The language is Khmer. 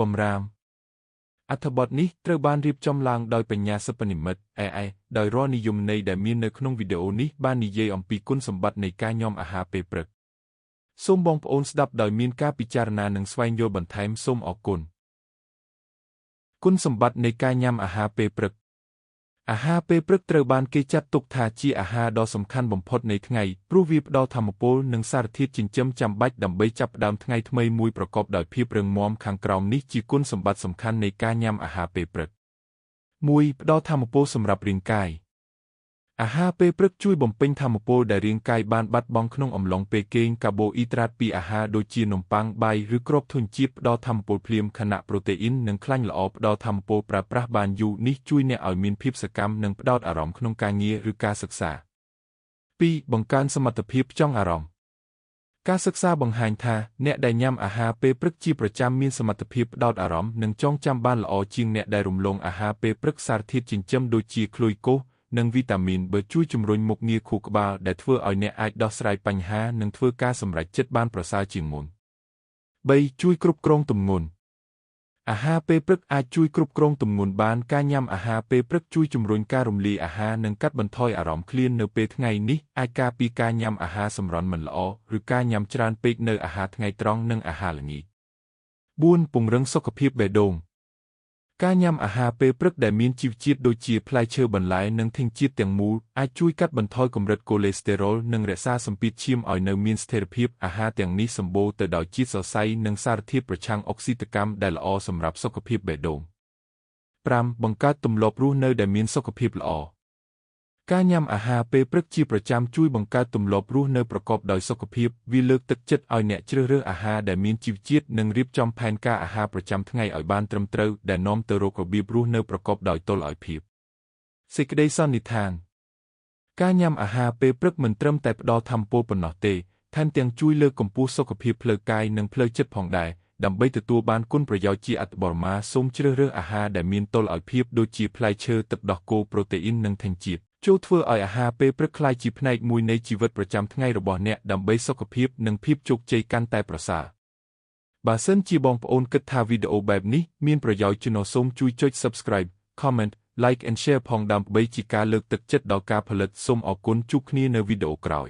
បំរាមអត្ថបទនេះត្រូវបានរៀបចំឡើងដោយបញ្ញាសិប្បនិម្មិត AI ដោយរាល់និយមន័យដែលមាននៅក្នុងវីដេអូនេះបាននិយាយអំពីគុណសម្បត្តិនៃការញ៉ាំអាហារពេលព្រឹកសូមបងប្អូនស្ដាប់ដោយមានការពិចារណានិងស្វែងយល់បន្ថែមសូមអរគុណគុណសម្បត្តិនៃការញ៉ាំអាហារពេលព្រឹកអាហារពេលព្រឹកត្រូវបានគេចាត់ទុកថាជាអាហារដ៏សំខាន់បំផុតនៃថ្ងៃព្រោះវាផ្ដល់ថាមពលនិងសារធាតុចិញ្ចឹមចាំបាច់ដើម្បីចាប់ផ្ដើមថ្ងៃថ្មីមួយប្រកបដោយភាពរឹងមាំខាងក្រោមនេះជាគុណសម្បត្តិសំខាន់នៃការញ៉ាំអាហារពេលព្រឹក 1. ផ្ដល់ថាមពលសម្រាប់រាងកាយអាហារពេលព្រឹកជួយបំពេញថាមពលដែលរាងកាយបានបាត់បង់ក្នុងអំឡុងពេលគេងកាបូអ៊ីដ្រាតពីអាហារដូចជានំប៉័ងបាយឬគ្រាប់ធញ្ញជាតិផ្ដល់ថាមពលភ្លាមខណៈប្រូតេអ៊ីននិងខ្លាញ់ល្អផ្ដល់ថាមពលប្រើប្រាស់បានយូរនេះជួយអ្នកឲ្យមានភាពសកម្មនិងផ្ដោតអារម្មណ៍ក្នុងការងារឬការសិក្សា 2. បង្កើនសមត្ថភាពផ្ចង់អារម្មណ៍ការសិក្សាបង្ហាញថាអ្នកដែលញ៉ាំអាហារពេលព្រឹកជាប្រចាំមានសមត្ថភាពផ្ដោតអារម្មណ៍និងចងចាំបានល្អជាងអ្នកដែលរំលងអាហារពេលព្រឹកសារធាតុចិញ្ចឹមដូចជាក្លូយកូសនិងវីតាមីន B ជួយជំរុញមុខងារខួរក្បាលដែលធ្វើឲ្យអ្នកអាចដោះស្រាយបញ្ហានិងធ្វើការសម្រេចចិត្តបានប្រសើរជាងមុន 3. ជួយគ្រប់គ្រងទម្ងន់អាហារពេលព្រឹកអាចជួយគ្រប់គ្រងទម្ងន់បានការញ៉ាំអាហារពេលព្រឹកជួយជំរុញការរំលាយអាហារនិងកាត់បន្ថយអារម្មណ៍ឃ្លាននៅពេលថ្ងៃនេះអាចការពារការញ៉ាំអាហារសម្រន់មិនល្អឬការញ៉ាំច្រើនពេកនៅអាហារថ្ងៃត្រង់និងអាហារល្ងាច 4. ពង្រឹងសុខភាពបេះដូងការញ៉ាំអាហារពេលព្រឹកដែលមានជីវជាតិដូចជាផ្លែឈើបន្លែនិងធញ្ញជាតិទាំងមូលអាចជួយកាត់បន្ថយកម្រិតកូលេស្តេរ៉ុលនិងរក្សាសម្ពាធឈាមឲ្យនៅមានស្ថិរភាពអាហារទាំងនេះសម្បូរទៅដោយជាតិសរសៃនិងសារធាតុប្រឆាំងអុកស៊ីតកម្មដែលល្អសម្រាប់សុខភាពបេះដូង 5. បង្កើតទម្លាប់រស់នៅដែលមានសុខភាពល្អការញ៉ាំអាហារពេលព្រឹកជាប្រចាំជួយបង្កើតទម្លាប់រស់នៅប្រកបដោយសុខភាពវាលើកទឹកចិត្តឲ្យអ្នកជ្រើសរើសអាហារដែលមានជីវជាតិនិងរៀបចំផែនការអាហារប្រចាំថ្ងៃឲ្យបានត្រឹមត្រូវដែលនាំទៅរករបៀបរស់នៅប្រកបដោយតុល្យភាពសេចក្តីសន្និដ្ឋានការញ៉ាំអាហារពេលព្រឹកមិនត្រឹមតែផ្ដល់ថាមពលប៉ុណ្ណោះទេថែមទាំងជួយលើកកម្ពស់សុខភាពផ្លូវកាយនិងផ្លូវចិត្តផងដែរដើម្បីទទួលបានគុណប្រយោជន៍ជាអត្ថបរមាសូមជ្រើសរើសអាហារដែលមានតុល្យភាពដូចជាផ្លែឈើទឹកដោះគោប្រូតេអ៊ីននិងធញ្ញជាតិចូលធ្វើឲ្យអាហារពេលព្រឹកក្លាយជាផ្នែកមួយនៃជីវិតប្រចាំថ្ងៃរបស់អ្នកដើម្បីសុខភាពនិងភាពជោគជ័យកាន់តែប្រសើរបើសិនជាបងប្អូនគិតថាវីដេអូបែបនេះមានប្រយោជន៍សូមជួយចុច Subscribe Comment Like and Share ផងដើម្បីជាការលើកទឹកចិត្តដល់ការផលិតសូមអរគុណជួបគ្នានៅវីដេអូក្រោយ